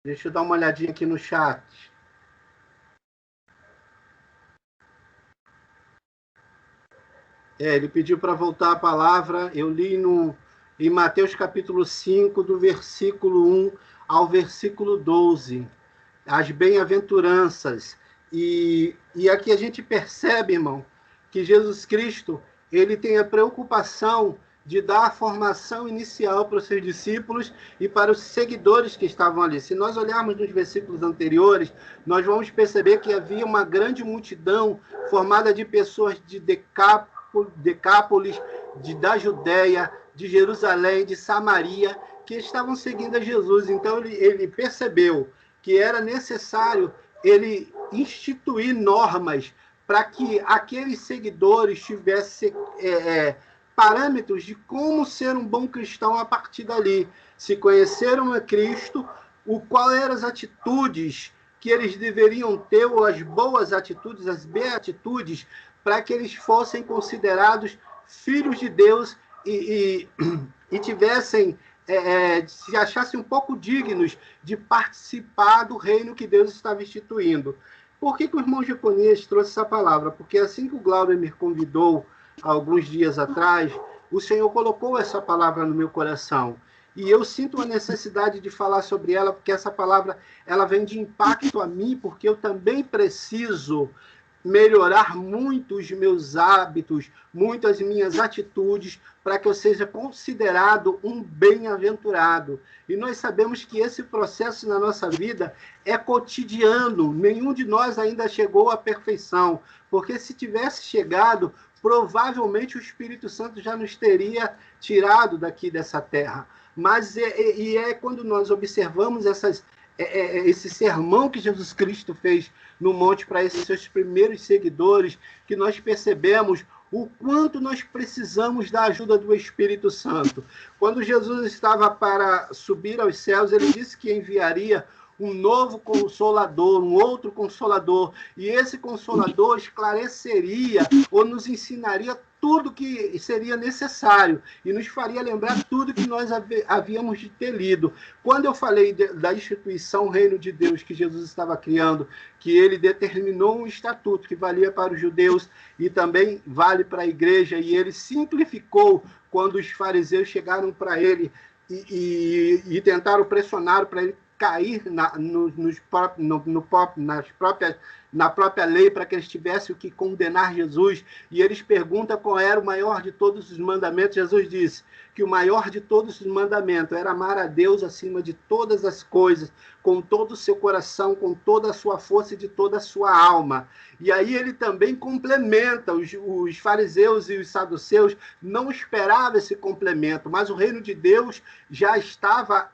Deixa eu dar uma olhadinha aqui no chat. Ele pediu para voltar a palavra. Eu li em Mateus capítulo 5, do versículo 1 ao versículo 12. As bem-aventuranças. E aqui a gente percebe, irmão, que Jesus Cristo, ele tem a preocupação de dar a formação inicial para os seus discípulos e para os seguidores que estavam ali. Se nós olharmos nos versículos anteriores, nós vamos perceber que havia uma grande multidão formada de pessoas de Decápolis, da Judéia, de Jerusalém, de Samaria, que estavam seguindo a Jesus. Então ele percebeu que era necessário ele instituir normas para que aqueles seguidores tivessem parâmetros de como ser um bom cristão a partir dali. Se conheceram a Cristo, qual eram as atitudes que eles deveriam ter, ou as boas atitudes, as beatitudes, para que eles fossem considerados filhos de Deus e tivessem, se achassem um pouco dignos de participar do reino que Deus estava instituindo. Por que o irmão Jeconias trouxe essa palavra? Porque assim que o Glauber me convidou, alguns dias atrás, o Senhor colocou essa palavra no meu coração. E eu sinto a necessidade de falar sobre ela, porque essa palavra ela vem de impacto a mim, porque eu também preciso melhorar muito os meus hábitos, muito as minhas atitudes, para que eu seja considerado um bem-aventurado. E nós sabemos que esse processo na nossa vida é cotidiano, nenhum de nós ainda chegou à perfeição, porque se tivesse chegado, provavelmente o Espírito Santo já nos teria tirado daqui dessa terra. Mas quando nós observamos esse sermão que Jesus Cristo fez no monte para esses seus primeiros seguidores, que nós percebemos o quanto nós precisamos da ajuda do Espírito Santo. Quando Jesus estava para subir aos céus, ele disse que enviaria um novo Consolador, um outro Consolador, e esse Consolador esclareceria ou nos ensinaria tudo que seria necessário e nos faria lembrar tudo que nós havíamos de ter lido. Quando eu falei da instituição Reino de Deus que Jesus estava criando, que ele determinou um estatuto que valia para os judeus e também vale para a igreja, e ele simplificou quando os fariseus chegaram para ele e tentaram pressionar para ele cair na própria lei, para que eles tivessem o que condenar Jesus, e eles perguntam qual era o maior de todos os mandamentos. Jesus disse que o maior de todos os mandamentos era amar a Deus acima de todas as coisas, com todo o seu coração, com toda a sua força e de toda a sua alma. E aí ele também complementa, os fariseus e os saduceus não esperavam esse complemento, mas o reino de Deus já estava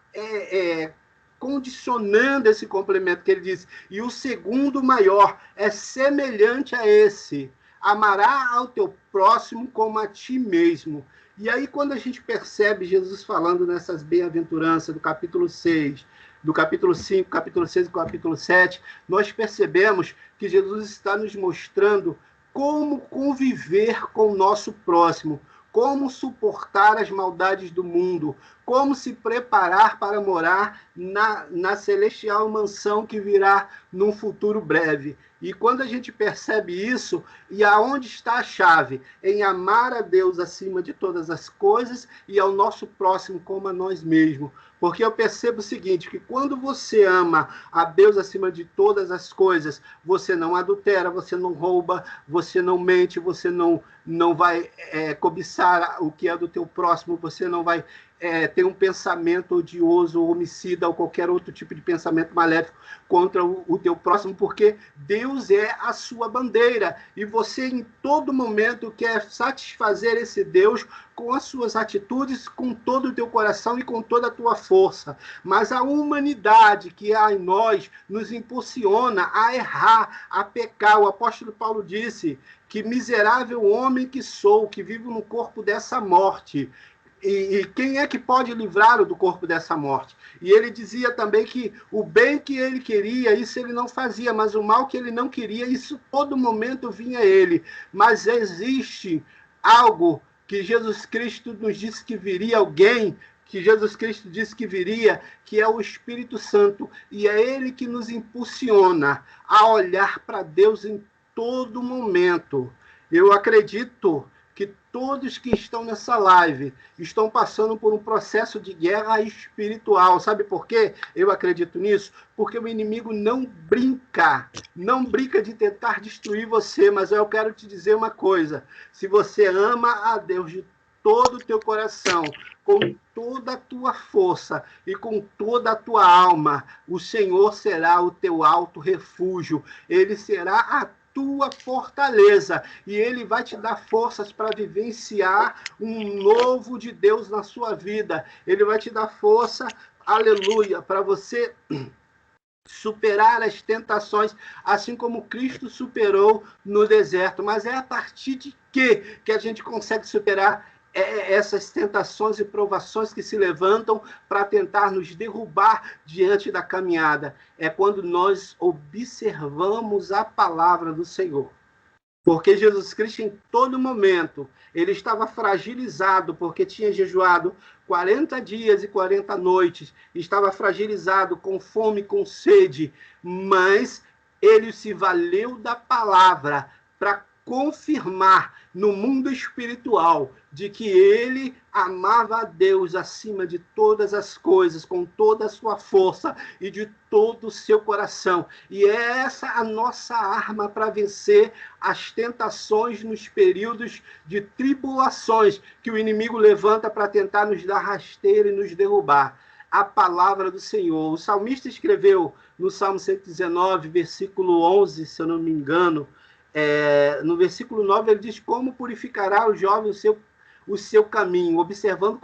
condicionando esse complemento, que ele diz, e o segundo maior é semelhante a esse: amará ao teu próximo como a ti mesmo. E aí, quando a gente percebe Jesus falando nessas bem-aventuranças do capítulo 6, do capítulo 5, capítulo 6 e capítulo 7, nós percebemos que Jesus está nos mostrando como conviver com o nosso próximo, como suportar as maldades do mundo, como se preparar para morar na celestial mansão que virá num futuro breve. E quando a gente percebe isso, e aonde está a chave? Em amar a Deus acima de todas as coisas e ao nosso próximo como a nós mesmos. Porque eu percebo o seguinte, que quando você ama a Deus acima de todas as coisas, você não adultera, você não rouba, você não mente, você não vai cobiçar o que é do teu próximo, você não vai ter um pensamento odioso, homicida ou qualquer outro tipo de pensamento maléfico contra o teu próximo, porque Deus é a sua bandeira e você em todo momento quer satisfazer esse Deus com as suas atitudes, com todo o teu coração e com toda a tua força. Mas a humanidade que há em nós nos impulsiona a errar, a pecar. O apóstolo Paulo disse que miserável homem que sou, que vivo no corpo dessa morte. E quem é que pode livrá-lo do corpo dessa morte? E ele dizia também que o bem que ele queria, isso ele não fazia, mas o mal que ele não queria, isso todo momento vinha a ele. Mas existe algo que Jesus Cristo nos disse que viria alguém que Jesus Cristo disse que viria, que é o Espírito Santo, e é ele que nos impulsiona a olhar para Deus em todo momento. Eu acredito que todos que estão nessa live estão passando por um processo de guerra espiritual. Sabe por quê? Eu acredito nisso. Porque o inimigo não brinca de tentar destruir você, mas eu quero te dizer uma coisa. Se você ama a Deus de todo o teu coração, com toda a tua força e com toda a tua alma, o Senhor será o teu alto refúgio. Ele será a tua fortaleza, e ele vai te dar forças para vivenciar um novo de Deus na sua vida. Ele vai te dar força, aleluia, para você superar as tentações, assim como Cristo superou no deserto. Mas é a partir de que a gente consegue superar essas tentações e provações que se levantam para tentar nos derrubar diante da caminhada? É quando nós observamos a palavra do Senhor. Porque Jesus Cristo, em todo momento, ele estava fragilizado, porque tinha jejuado 40 dias e 40 noites, estava fragilizado, com fome, com sede, mas ele se valeu da palavra para confirmar no mundo espiritual de que ele amava a Deus acima de todas as coisas, com toda a sua força e de todo o seu coração. E é essa a nossa arma para vencer as tentações nos períodos de tribulações que o inimigo levanta para tentar nos dar rasteira e nos derrubar. A palavra do Senhor. O salmista escreveu no Salmo 119, versículo 11, se eu não me engano, no versículo 9, ele diz: como purificará o jovem o seu caminho, observando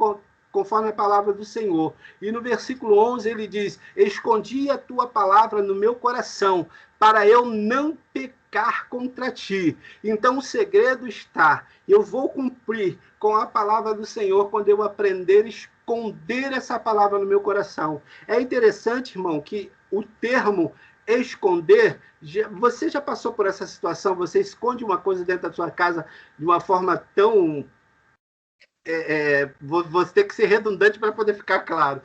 conforme a palavra do Senhor. E no versículo 11 ele diz: escondi a tua palavra no meu coração, para eu não pecar contra ti. Então o segredo está: eu vou cumprir com a palavra do Senhor quando eu aprender a esconder essa palavra no meu coração. É interessante, irmão, que o termo esconder, você já passou por essa situação? Você esconde uma coisa dentro da sua casa de uma forma tão... você tem que ser redundante para poder ficar claro.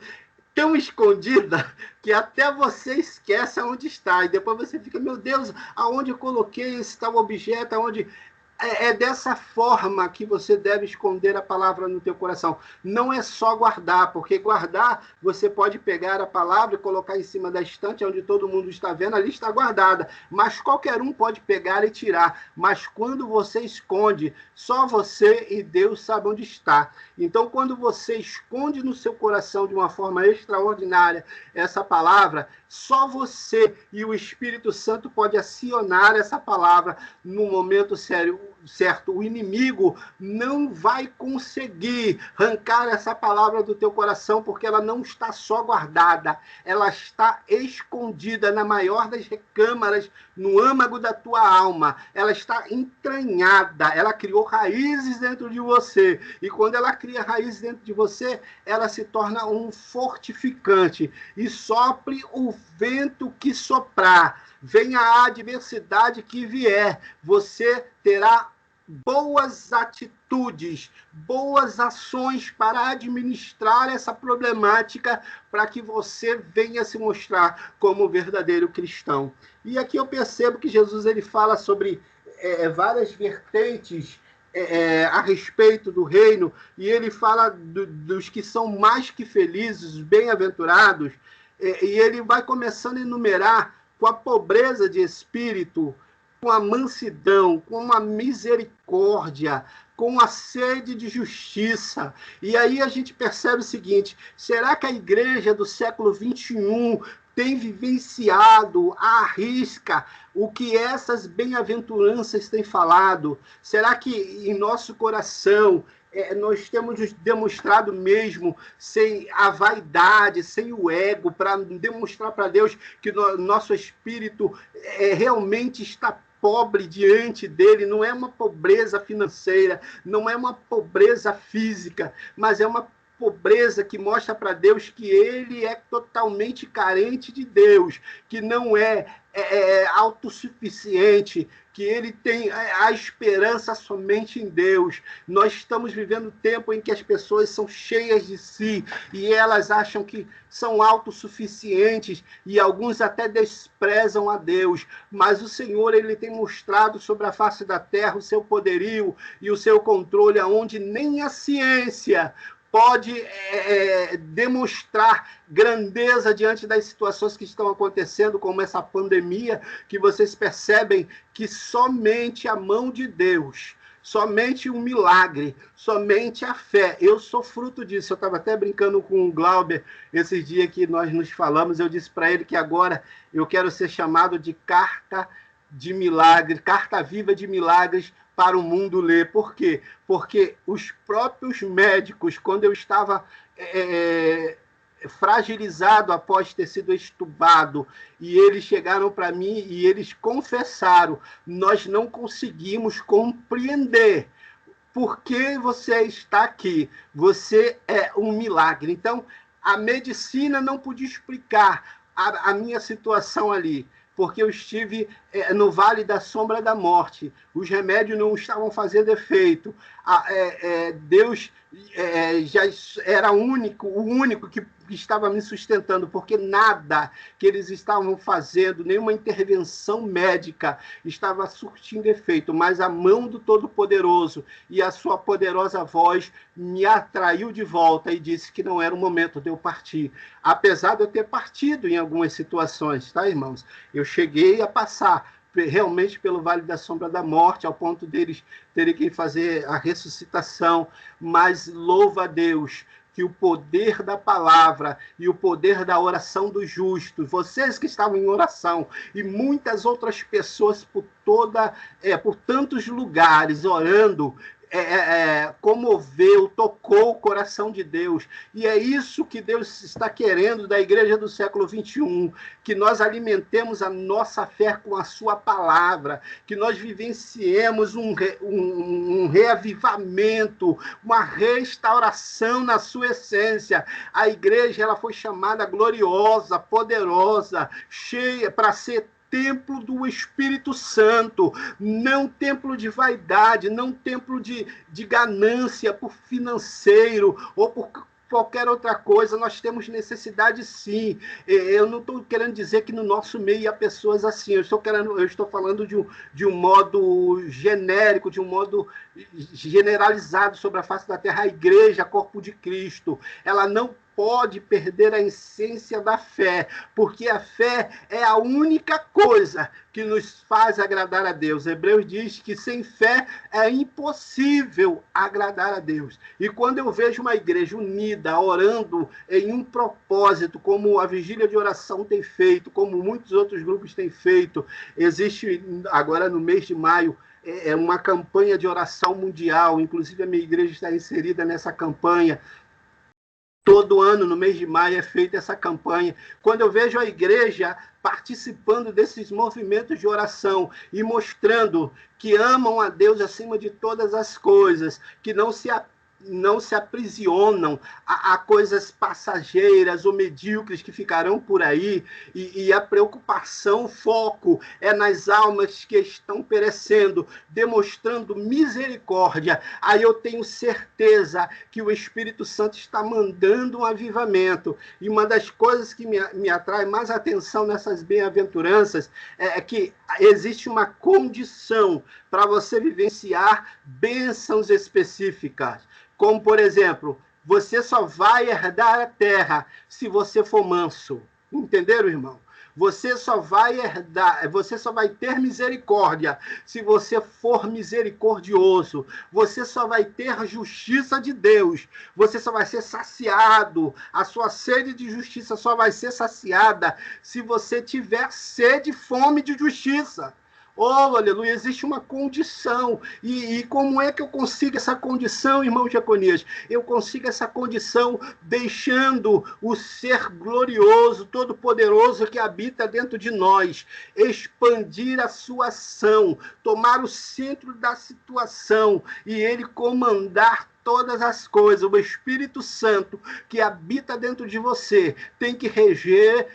Tão escondida que até você esquece aonde está. E depois você fica: meu Deus, aonde eu coloquei esse tal objeto? Aonde... É dessa forma que você deve esconder a palavra no teu coração. Não é só guardar, porque guardar, você pode pegar a palavra e colocar em cima da estante, onde todo mundo está vendo, ali está guardada. Mas qualquer um pode pegar e tirar. Mas quando você esconde, só você e Deus sabem onde está. Então, quando você esconde no seu coração de uma forma extraordinária essa palavra, só você e o Espírito Santo pode acionar essa palavra no momento certo. O inimigo não vai conseguir arrancar essa palavra do teu coração, porque ela não está só guardada, ela está escondida na maior das recâmaras, no âmago da tua alma. Ela está entranhada, ela criou raízes dentro de você, e quando ela cria raízes dentro de você, ela se torna um fortificante, e sopre o vento que soprar, venha a adversidade que vier, você terá boas atitudes, boas ações para administrar essa problemática, para que você venha se mostrar como verdadeiro cristão. E aqui eu percebo que Jesus ele fala sobre várias vertentes a respeito do reino, e ele fala dos que são mais que felizes, bem-aventurados, e ele vai começando a enumerar com a pobreza de espírito, com a mansidão, com a misericórdia, com a sede de justiça. E aí a gente percebe o seguinte: será que a igreja do século XXI tem vivenciado à risca o que essas bem-aventuranças têm falado? Será que em nosso coração nós temos demonstrado mesmo, sem a vaidade, sem o ego, para demonstrar para Deus que nosso espírito realmente está pobre diante dele? Não é uma pobreza financeira, não é uma pobreza física, mas é uma pobreza que mostra para Deus que ele é totalmente carente de Deus, que não é autossuficiente, que ele tem a esperança somente em Deus. Nós estamos vivendo um tempo em que as pessoas são cheias de si e elas acham que são autossuficientes e alguns até desprezam a Deus, mas o Senhor, ele tem mostrado sobre a face da terra o seu poderio e o seu controle, aonde nem a ciência pode demonstrar grandeza diante das situações que estão acontecendo, como essa pandemia, que vocês percebem que somente a mão de Deus, somente um milagre, somente a fé. Eu sou fruto disso. Eu estava até brincando com o Glauber esses dias que nós nos falamos. Eu disse para ele que agora eu quero ser chamado de carta de milagres, carta viva de milagres para o mundo ler. Por quê? Porque os próprios médicos, quando eu estava fragilizado após ter sido estubado, e eles chegaram para mim e eles confessaram: nós não conseguimos compreender por que você está aqui, você é um milagre. Então, a medicina não podia explicar a minha situação ali, porque eu estive no vale da sombra da morte. Os remédios não estavam fazendo efeito. Deus já era o único que estava me sustentando, porque nada que eles estavam fazendo, nenhuma intervenção médica estava surtindo efeito, mas a mão do Todo-Poderoso e a sua poderosa voz me atraiu de volta e disse que não era o momento de eu partir. Apesar de eu ter partido em algumas situações, tá, irmãos? Eu cheguei a passar realmente pelo Vale da Sombra da Morte, ao ponto deles terem que fazer a ressuscitação, mas louva a Deus que o poder da palavra e o poder da oração dos justos, vocês que estavam em oração e muitas outras pessoas por tantos lugares orando, comoveu, tocou o coração de Deus. E é isso que Deus está querendo da igreja do século XXI, que nós alimentemos a nossa fé com a sua palavra, que nós vivenciemos um reavivamento, uma restauração na sua essência. A igreja, ela foi chamada gloriosa, poderosa, cheia para ser templo do Espírito Santo, não templo de vaidade, não templo de ganância por financeiro ou por qualquer outra coisa. Nós temos necessidade, sim. Eu não estou querendo dizer que no nosso meio há pessoas assim. Eu estou falando de um modo genérico, de um modo generalizado sobre a face da terra. A igreja, corpo de Cristo, ela não pode perder a essência da fé, porque a fé é a única coisa que nos faz agradar a Deus. Hebreus diz que sem fé é impossível agradar a Deus. E quando eu vejo uma igreja unida, orando em um propósito, como a vigília de oração tem feito, como muitos outros grupos têm feito, existe agora no mês de maio uma campanha de oração mundial, inclusive a minha igreja está inserida nessa campanha. Todo ano, no mês de maio, é feita essa campanha. Quando eu vejo a igreja participando desses movimentos de oração e mostrando que amam a Deus acima de todas as coisas, que não se aprisionam a coisas passageiras ou medíocres que ficarão por aí, e a preocupação, o foco é nas almas que estão perecendo, demonstrando misericórdia. Aí eu tenho certeza que o Espírito Santo está mandando um avivamento. E uma das coisas que me atrai mais atenção nessas bem-aventuranças é que existe uma condição para você vivenciar bênçãos específicas. Como, por exemplo, você só vai herdar a terra se você for manso. Entenderam, irmão? Você só vai ter misericórdia se você for misericordioso. Você só vai ter a justiça de Deus. Você só vai ser saciado. A sua sede de justiça só vai ser saciada se você tiver sede e fome de justiça. Oh, aleluia, existe uma condição. E como é que eu consigo essa condição, irmão Jeconias? Eu consigo essa condição deixando o ser glorioso, todo-poderoso que habita dentro de nós expandir a sua ação, tomar o centro da situação e ele comandar todas as coisas. O Espírito Santo que habita dentro de você tem que reger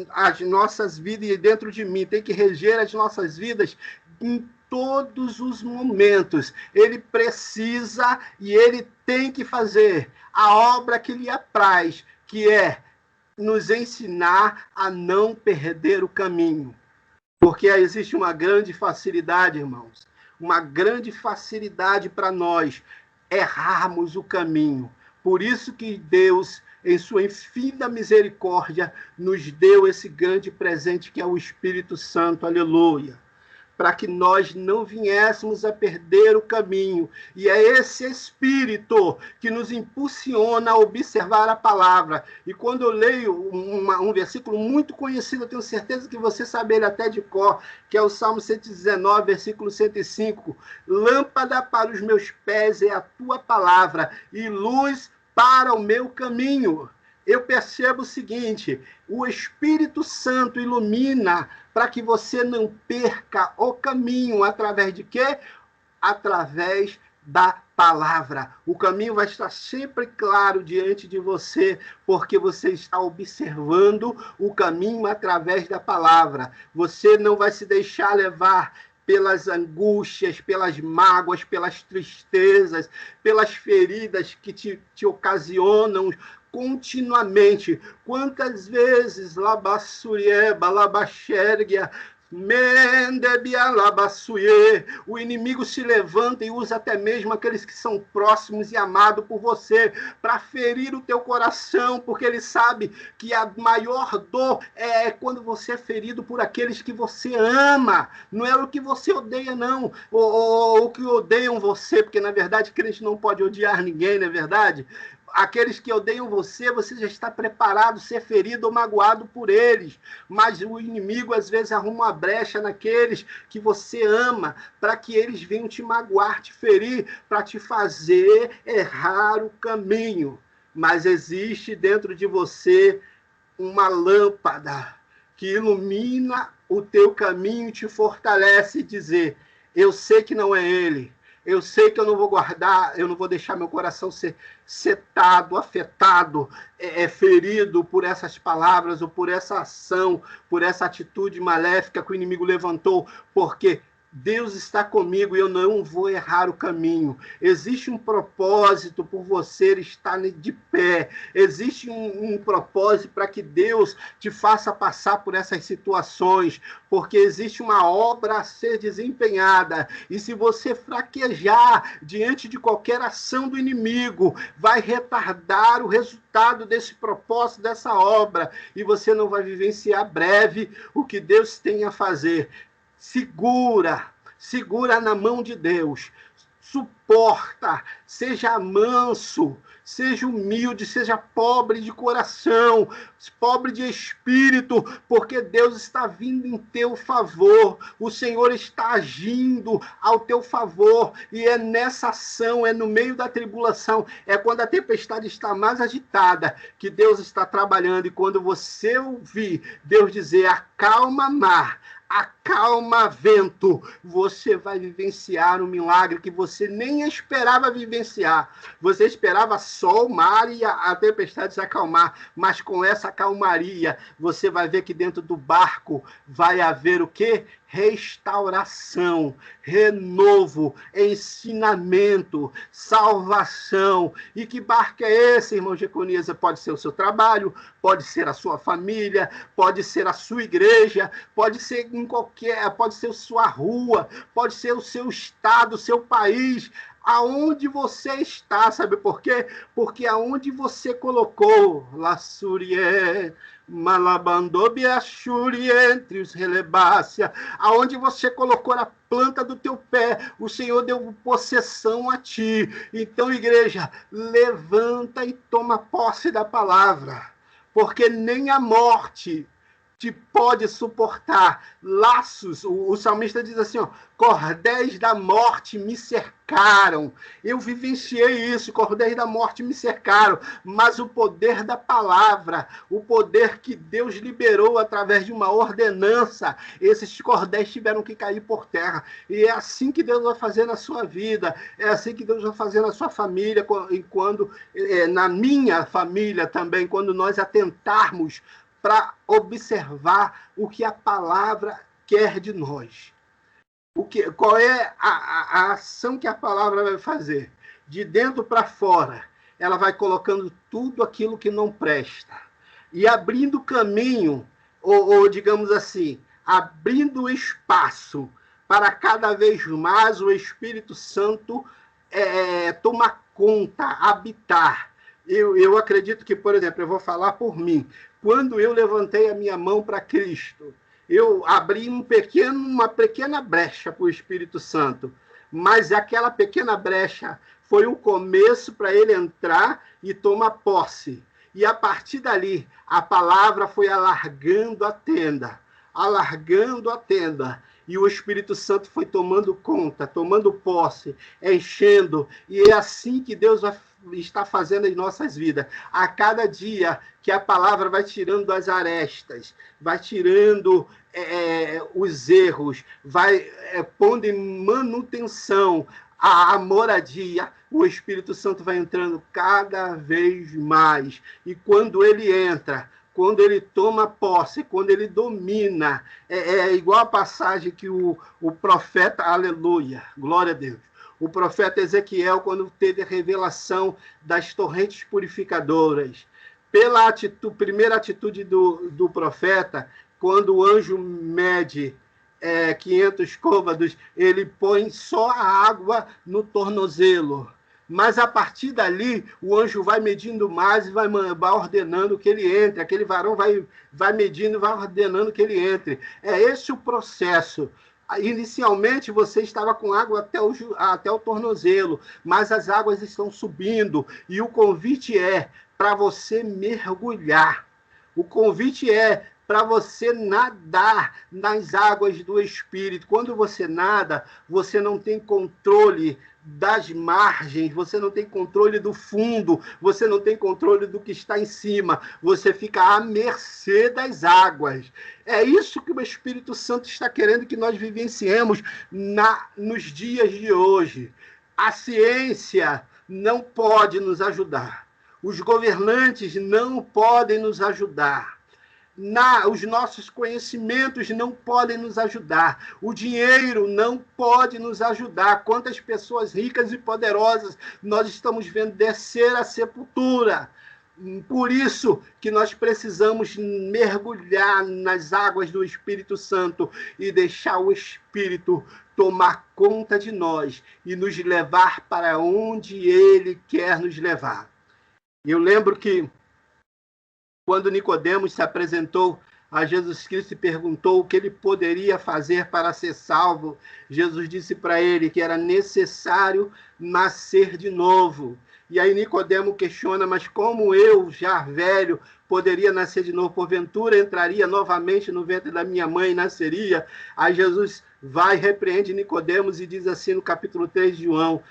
as nossas vidas, e dentro de mim tem que reger as nossas vidas em todos os momentos. Ele precisa e ele tem que fazer a obra que lhe apraz, que é nos ensinar a não perder o caminho. Porque existe uma grande facilidade, irmãos, uma grande facilidade para nós errarmos o caminho. Por isso que Deus, em sua infinita misericórdia, nos deu esse grande presente que é o Espírito Santo, aleluia, para que nós não viéssemos a perder o caminho. E é esse Espírito que nos impulsiona a observar a palavra. E quando eu leio um versículo muito conhecido, eu tenho certeza que você sabe ele até de cor, que é o Salmo 119, versículo 105. Lâmpada para os meus pés é a tua palavra, e luz para o meu caminho. Eu percebo o seguinte: o Espírito Santo ilumina para que você não perca o caminho. Através de quê? Através da palavra. O caminho vai estar sempre claro diante de você, porque você está observando o caminho através da palavra. Você não vai se deixar levar pelas angústias, pelas mágoas, pelas tristezas, pelas feridas que te ocasionam continuamente. Quantas vezes Labassurieba, Labaxérgia, o inimigo se levanta e usa até mesmo aqueles que são próximos e amados por você para ferir o teu coração, porque ele sabe que a maior dor é quando você é ferido por aqueles que você ama, não é o que você odeia não, ou que odeiam você, porque na verdade crente não pode odiar ninguém, não é verdade? Aqueles que odeiam você, você já está preparado a ser ferido ou magoado por eles. Mas o inimigo, às vezes, arruma uma brecha naqueles que você ama, para que eles venham te magoar, te ferir, para te fazer errar o caminho. Mas existe dentro de você uma lâmpada que ilumina o teu caminho e te fortalece e dizer: eu sei que não é ele. Eu sei que eu não vou guardar, eu não vou deixar meu coração ser setado, afetado, ferido por essas palavras ou por essa ação, por essa atitude maléfica que o inimigo levantou, porque Deus está comigo e eu não vou errar o caminho. Existe um propósito por você estar de pé. Existe um propósito para que Deus te faça passar por essas situações, porque existe uma obra a ser desempenhada. E se você fraquejar diante de qualquer ação do inimigo, vai retardar o resultado desse propósito, dessa obra, e você não vai vivenciar breve o que Deus tem a fazer. Segura na mão de Deus, suporta, seja manso, seja humilde, seja pobre de coração, pobre de espírito, porque Deus está vindo em teu favor, o Senhor está agindo ao teu favor, e é nessa ação, é no meio da tribulação, é quando a tempestade está mais agitada, que Deus está trabalhando, e quando você ouvir Deus dizer: acalma mar, acalma vento, você vai vivenciar um milagre que você nem esperava vivenciar. Você esperava só o mar e a tempestade se acalmar, mas com essa calmaria, você vai ver que dentro do barco vai haver o quê? Restauração, renovo, ensinamento, salvação. E que barco é esse, irmão Jeconias? Pode ser o seu trabalho, pode ser a sua família, pode ser a sua igreja, pode ser pode ser a sua rua, pode ser o seu estado, o seu país, aonde você está, sabe por quê? Porque aonde você colocou Lassurie, Malabandobiachuri entre os relebácia, aonde você colocou a planta do teu pé, o Senhor deu possessão a ti. Então, igreja, levanta e toma posse da palavra, porque nem a morte te pode suportar. Laços, o salmista diz assim, ó, cordéis da morte me cercaram. Eu vivenciei isso, cordéis da morte me cercaram, mas o poder da palavra, o poder que Deus liberou através de uma ordenança, esses cordéis tiveram que cair por terra. E é assim que Deus vai fazer na sua vida, é assim que Deus vai fazer na sua família, na minha família também, quando nós atentarmos para observar o que a palavra quer de nós. Qual é a ação que a palavra vai fazer? De dentro para fora, ela vai colocando tudo aquilo que não presta e abrindo caminho, ou digamos assim, abrindo espaço para cada vez mais o Espírito Santo tomar conta, habitar. Eu acredito que, por exemplo, eu vou falar por mim. Quando eu levantei a minha mão para Cristo, eu abri uma pequena brecha para o Espírito Santo, mas aquela pequena brecha foi o começo para ele entrar e tomar posse. E a partir dali, a palavra foi alargando a tenda, e o Espírito Santo foi tomando conta, tomando posse, enchendo, e é assim que Deus está fazendo em nossas vidas. A cada dia que a palavra vai tirando as arestas, vai tirando os erros, vai pondo em manutenção a moradia, o Espírito Santo vai entrando cada vez mais. E quando ele entra, quando ele toma posse, quando ele domina, é igual a passagem que o profeta, aleluia, glória a Deus, o profeta Ezequiel, quando teve a revelação das torrentes purificadoras, pela primeira atitude do profeta, quando o anjo mede 500 côvados, ele põe só a água no tornozelo. Mas a partir dali, o anjo vai medindo mais e vai ordenando que ele entre. Aquele varão vai medindo e vai ordenando que ele entre. É esse o processo. Inicialmente, você estava com água até o tornozelo, mas as águas estão subindo. E o convite é para você mergulhar. O convite é para você nadar nas águas do Espírito. Quando você nada, você não tem controle das margens, você não tem controle do fundo, você não tem controle do que está em cima, você fica à mercê das águas. É isso que o Espírito Santo está querendo que nós vivenciemos nos dias de hoje. A ciência não pode nos ajudar. Os governantes não podem nos ajudar. Os nossos conhecimentos não podem nos ajudar. O dinheiro não pode nos ajudar. Quantas pessoas ricas e poderosas nós estamos vendo descer à sepultura. Por isso que nós precisamos mergulhar nas águas do Espírito Santo e deixar o Espírito tomar conta de nós e nos levar para onde Ele quer nos levar. Eu lembro que quando Nicodemos se apresentou a Jesus Cristo e perguntou o que ele poderia fazer para ser salvo, Jesus disse para ele que era necessário nascer de novo. E aí Nicodemo questiona, mas como eu, já velho, poderia nascer de novo? Porventura entraria novamente no ventre da minha mãe e nasceria? Aí Jesus vai, repreende Nicodemos e diz assim no capítulo 3 de João,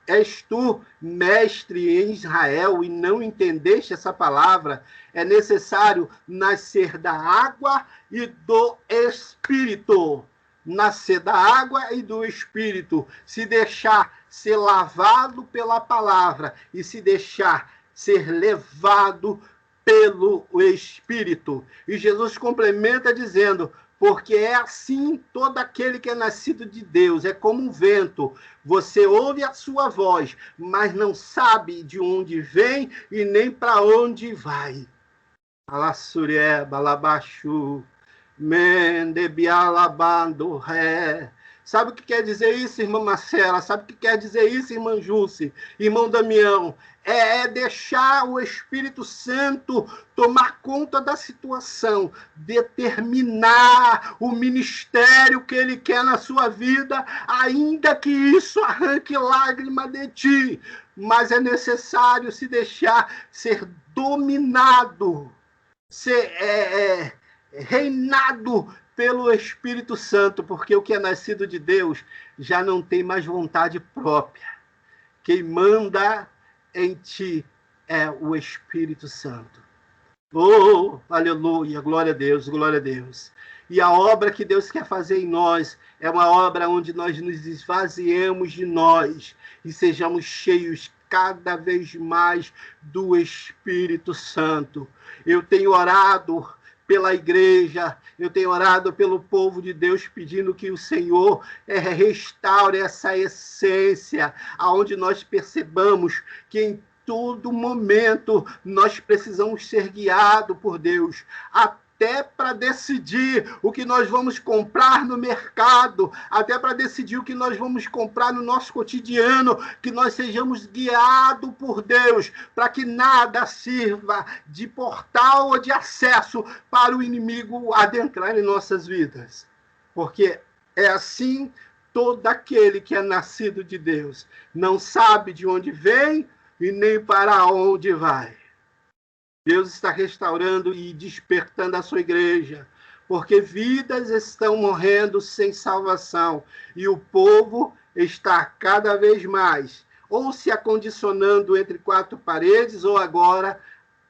és tu, mestre em Israel, e não entendeste essa palavra? É necessário nascer da água e do Espírito. Nascer da água e do Espírito. Se deixar ser lavado pela palavra e se deixar ser levado pelo Espírito. E Jesus complementa dizendo, porque é assim todo aquele que é nascido de Deus, é como um vento. Você ouve a sua voz, mas não sabe de onde vem e nem para onde vai. Alassurié, balabachu, mendebialabando ré. Sabe o que quer dizer isso, irmã Marcela? Sabe o que quer dizer isso, irmã Jússi? Irmão Damião? É deixar o Espírito Santo tomar conta da situação, determinar o ministério que ele quer na sua vida, ainda que isso arranque lágrima de ti. Mas é necessário se deixar ser dominado, ser reinado pelo Espírito Santo, porque o que é nascido de Deus já não tem mais vontade própria. Quem manda em ti é o Espírito Santo. Oh, aleluia, glória a Deus, glória a Deus. E a obra que Deus quer fazer em nós é uma obra onde nós nos esvaziemos de nós e sejamos cheios cada vez mais do Espírito Santo. Eu tenho orado pela igreja, eu tenho orado pelo povo de Deus, pedindo que o Senhor restaure essa essência, aonde nós percebamos que em todo momento nós precisamos ser guiados por Deus, até para decidir o que nós vamos comprar no mercado, até para decidir o que nós vamos comprar no nosso cotidiano, que nós sejamos guiados por Deus, para que nada sirva de portal ou de acesso para o inimigo adentrar em nossas vidas. Porque é assim, todo aquele que é nascido de Deus não sabe de onde vem e nem para onde vai. Deus está restaurando e despertando a sua igreja, porque vidas estão morrendo sem salvação e o povo está cada vez mais ou se acondicionando entre quatro paredes ou agora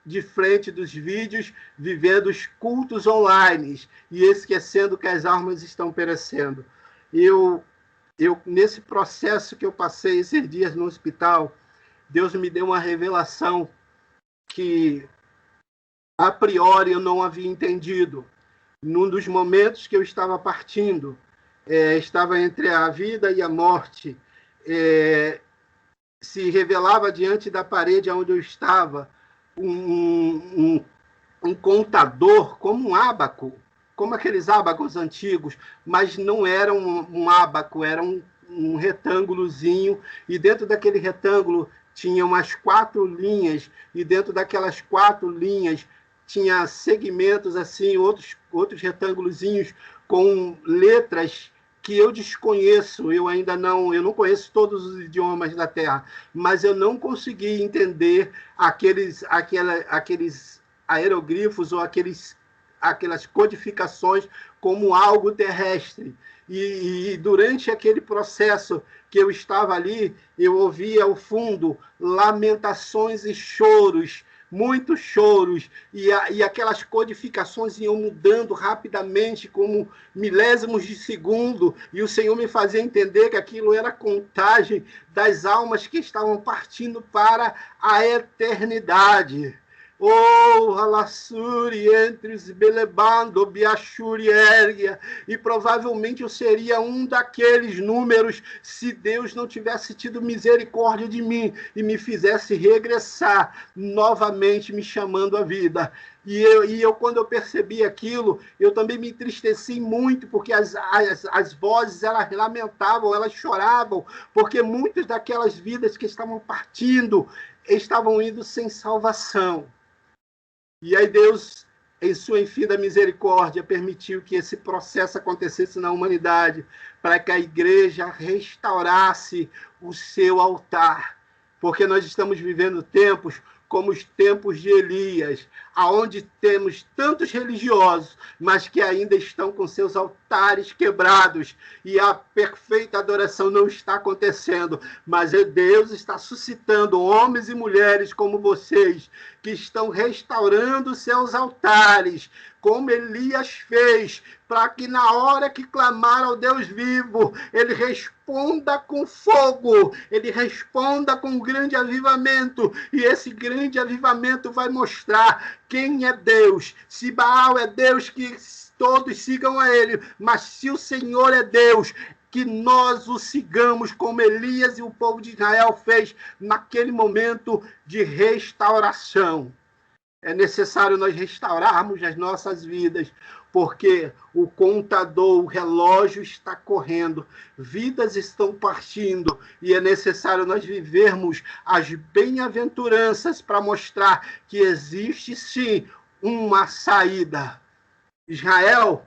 de frente dos vídeos, vivendo os cultos online e esquecendo que as almas estão perecendo. Eu nesse processo que eu passei esses dias no hospital, Deus me deu uma revelação que a priori eu não havia entendido. Num dos momentos que eu estava partindo, estava entre a vida e a morte, se revelava diante da parede onde eu estava um contador, como um ábaco, como aqueles ábacos antigos, mas não era um ábaco, era um retângulozinho, e dentro daquele retângulo tinha umas 4 linhas, e dentro daquelas 4 linhas tinha segmentos assim, outros retângulozinhos com letras que eu desconheço, eu não conheço todos os idiomas da Terra, mas eu não consegui entender aqueles aerogrifos ou aquelas codificações como algo terrestre. E durante aquele processo que eu estava ali, eu ouvia ao fundo lamentações e choros, muitos choros, e aquelas codificações iam mudando rapidamente, como milésimos de segundo, e o Senhor me fazia entender que aquilo era contagem das almas que estavam partindo para a eternidade. Oh, Halassuri, entre os Belebando, Biachuri, Ergia, e provavelmente eu seria um daqueles números se Deus não tivesse tido misericórdia de mim e me fizesse regressar novamente, me chamando à vida. E eu, quando eu percebi aquilo, eu também me entristeci muito, porque as vozes, elas lamentavam, elas choravam, porque muitas daquelas vidas que estavam partindo, estavam indo sem salvação. E aí Deus, em sua infinita misericórdia, permitiu que esse processo acontecesse na humanidade, para que a igreja restaurasse o seu altar. Porque nós estamos vivendo tempos como os tempos de Elias, aonde temos tantos religiosos, mas que ainda estão com seus altares quebrados, e a perfeita adoração não está acontecendo, mas Deus está suscitando homens e mulheres como vocês, que estão restaurando seus altares, como Elias fez, para que na hora que clamar ao Deus vivo, ele responda com fogo, ele responda com um grande avivamento, e esse grande avivamento vai mostrar quem é Deus. Se Baal é Deus, que todos sigam a ele, mas se o Senhor é Deus, que nós o sigamos, como Elias e o povo de Israel fez naquele momento de restauração. É necessário nós restaurarmos as nossas vidas, porque o contador, o relógio está correndo, vidas estão partindo, e é necessário nós vivermos as bem-aventuranças para mostrar que existe sim uma saída. Israel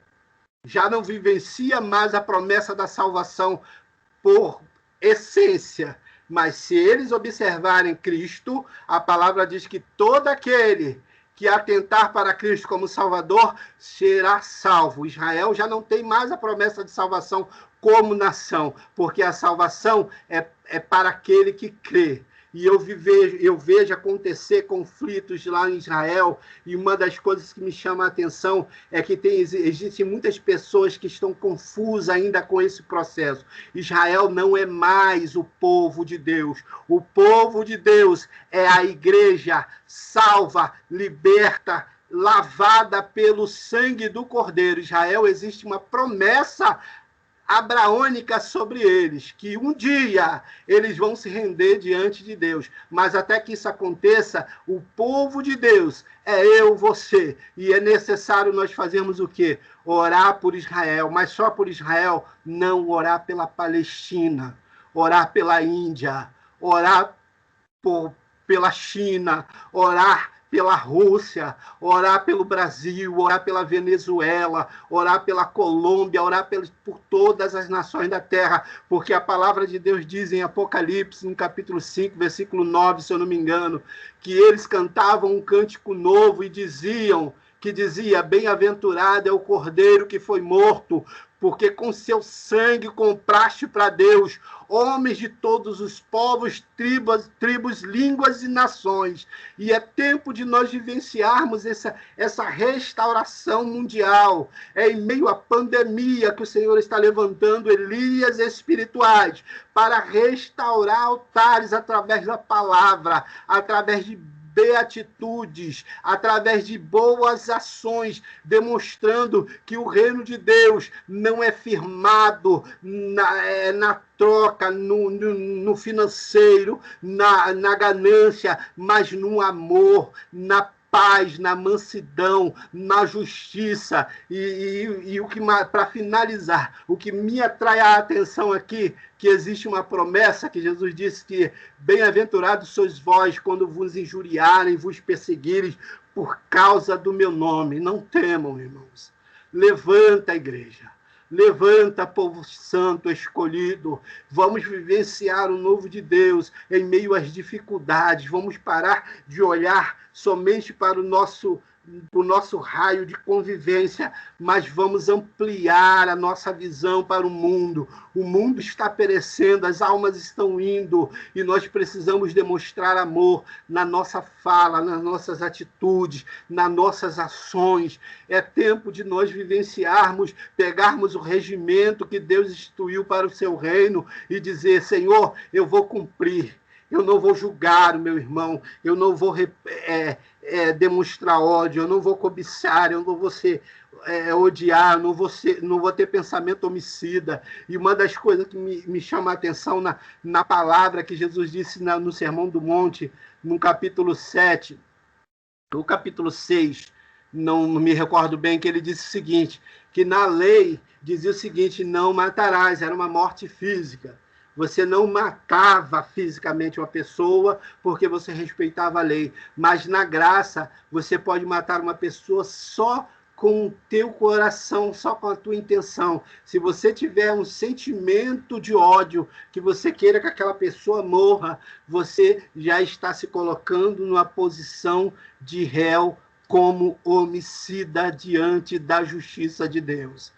já não vivencia mais a promessa da salvação por essência, mas se eles observarem Cristo, a palavra diz que todo aquele que atentar para Cristo como Salvador será salvo. Israel já não tem mais a promessa de salvação como nação, porque a salvação é para aquele que crê. E eu vejo acontecer conflitos lá em Israel, e uma das coisas que me chama a atenção é que existem muitas pessoas que estão confusas ainda com esse processo. Israel não é mais o povo de Deus. O povo de Deus é a igreja salva, liberta, lavada pelo sangue do Cordeiro. Israel, existe uma promessa abraônica sobre eles, que um dia eles vão se render diante de Deus. Mas até que isso aconteça, o povo de Deus é eu, você. E é necessário nós fazermos o quê? Orar por Israel, mas só por Israel, não orar pela Palestina, orar pela Índia, orar pela China, orar pela Rússia, orar pelo Brasil, orar pela Venezuela, orar pela Colômbia, orar por todas as nações da terra, porque a palavra de Deus diz em Apocalipse, no capítulo 5, versículo 9, se eu não me engano, que eles cantavam um cântico novo e dizia, bem-aventurado é o Cordeiro que foi morto, porque com seu sangue compraste para Deus homens de todos os povos, tribos, línguas e nações. E é tempo de nós vivenciarmos essa restauração mundial. É em meio à pandemia que o Senhor está levantando Elias espirituais para restaurar altares através da palavra, através de beatitudes, através de boas ações, demonstrando que o reino de Deus não é firmado na troca, no financeiro, na ganância, mas no amor, na paz, na mansidão, na justiça. E o que, para finalizar, o que me atrai a atenção aqui, que existe uma promessa que Jesus disse que bem-aventurados sois vós quando vos injuriarem, vos perseguirem por causa do meu nome. Não temam, irmãos. Levanta a igreja. Levanta, povo santo escolhido. Vamos vivenciar o novo de Deus em meio às dificuldades. Vamos parar de olhar somente para o nosso raio de convivência, mas vamos ampliar a nossa visão para o mundo. O mundo está perecendo, as almas estão indo, e nós precisamos demonstrar amor na nossa fala, nas nossas atitudes, nas nossas ações. É tempo de nós vivenciarmos, pegarmos o regimento que Deus instituiu para o seu reino e dizer, Senhor, eu vou cumprir. Eu não vou julgar o meu irmão, eu não vou demonstrar ódio, eu não vou cobiçar, eu não vou odiar, não vou ter pensamento homicida. E uma das coisas que me chama a atenção na palavra que Jesus disse no Sermão do Monte, no capítulo 7, no capítulo 6, não me recordo bem, que ele disse o seguinte, que na lei dizia o seguinte, não matarás, era uma morte física. Você não matava fisicamente uma pessoa porque você respeitava a lei. Mas na graça, você pode matar uma pessoa só com o teu coração, só com a tua intenção. Se você tiver um sentimento de ódio, que você queira que aquela pessoa morra, você já está se colocando numa posição de réu como homicida diante da justiça de Deus.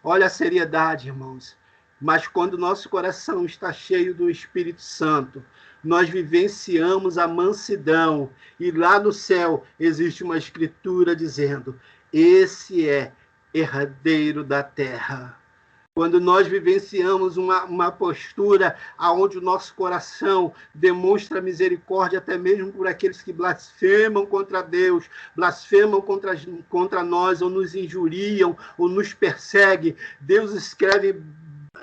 Olha a seriedade, irmãos. Mas quando nosso coração está cheio do Espírito Santo, nós vivenciamos a mansidão. E lá no céu existe uma escritura dizendo, esse é herdeiro da terra. Quando nós vivenciamos uma postura onde o nosso coração demonstra misericórdia até mesmo por aqueles que blasfemam contra Deus, blasfemam contra nós, ou nos injuriam, ou nos perseguem, Deus escreve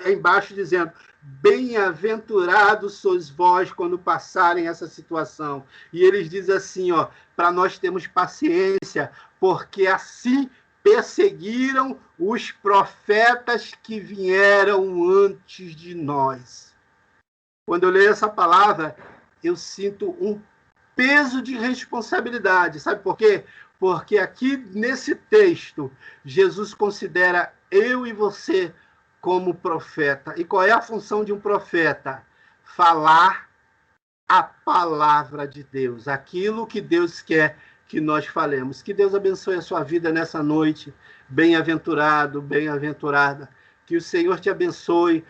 embaixo dizendo, bem-aventurados sois vós quando passarem essa situação. E eles dizem assim, para nós termos paciência, porque assim perseguiram os profetas que vieram antes de nós. Quando eu leio essa palavra, eu sinto um peso de responsabilidade. Sabe por quê? Porque aqui nesse texto, Jesus considera eu e você como profeta. E qual é a função de um profeta? Falar a palavra de Deus, aquilo que Deus quer que nós falemos. Que Deus abençoe a sua vida nessa noite. Bem-aventurado, bem-aventurada. Que o Senhor te abençoe.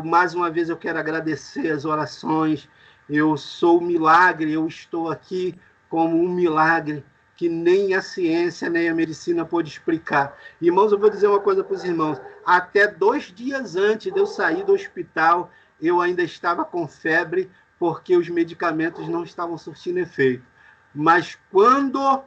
Mais uma vez, eu quero agradecer as orações. Eu sou um milagre, eu estou aqui como um milagre que nem a ciência, nem a medicina pôde explicar. Irmãos, eu vou dizer uma coisa para os irmãos. Até 2 dias antes de eu sair do hospital, eu ainda estava com febre, porque os medicamentos não estavam surtindo efeito. Mas quando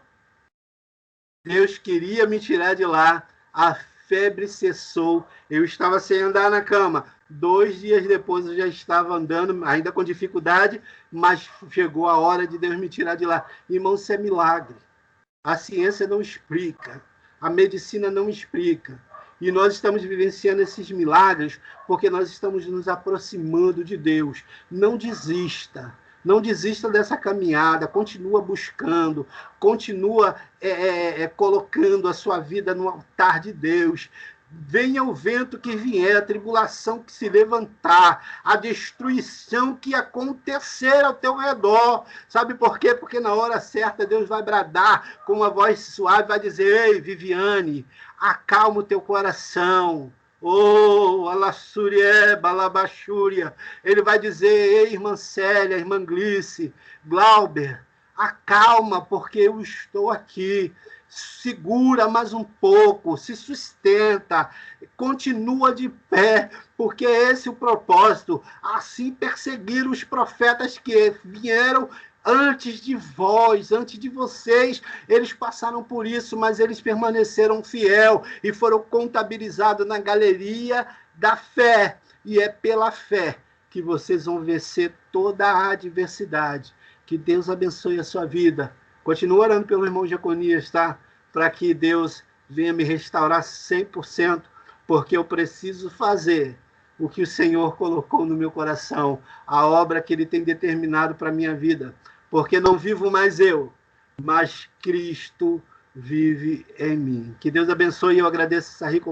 Deus queria me tirar de lá. A febre cessou. Eu estava sem andar na cama. 2 dias depois eu já estava andando, ainda com dificuldade, mas chegou a hora de Deus me tirar de lá. Irmão, isso é milagre. A ciência não explica. A medicina não explica. E nós estamos vivenciando esses milagres porque nós estamos nos aproximando de Deus. Não desista. Não desista dessa caminhada, continua buscando, continua colocando a sua vida no altar de Deus. Venha o vento que vier, a tribulação que se levantar, a destruição que acontecer ao teu redor. Sabe por quê? Porque na hora certa Deus vai bradar com uma voz suave, vai dizer: ei, Viviane, acalma o teu coração. Oh, Alassurié, Balabachúria. Ele vai dizer: ei, irmã Célia, irmã Glice, Glauber, acalma, porque eu estou aqui. Segura mais um pouco, se sustenta, continua de pé, porque esse é o propósito. Assim perseguiram os profetas que vieram antes de vós, antes de vocês. Eles passaram por isso, mas eles permaneceram fiel e foram contabilizados na galeria da fé. E é pela fé que vocês vão vencer toda a adversidade. Que Deus abençoe a sua vida. Continua orando pelo irmão Jeconias, tá? Para que Deus venha me restaurar 100%, porque eu preciso fazer o que o Senhor colocou no meu coração, a obra que Ele tem determinado para a minha vida. Porque não vivo mais eu, mas Cristo vive em mim. Que Deus abençoe e eu agradeço essa rica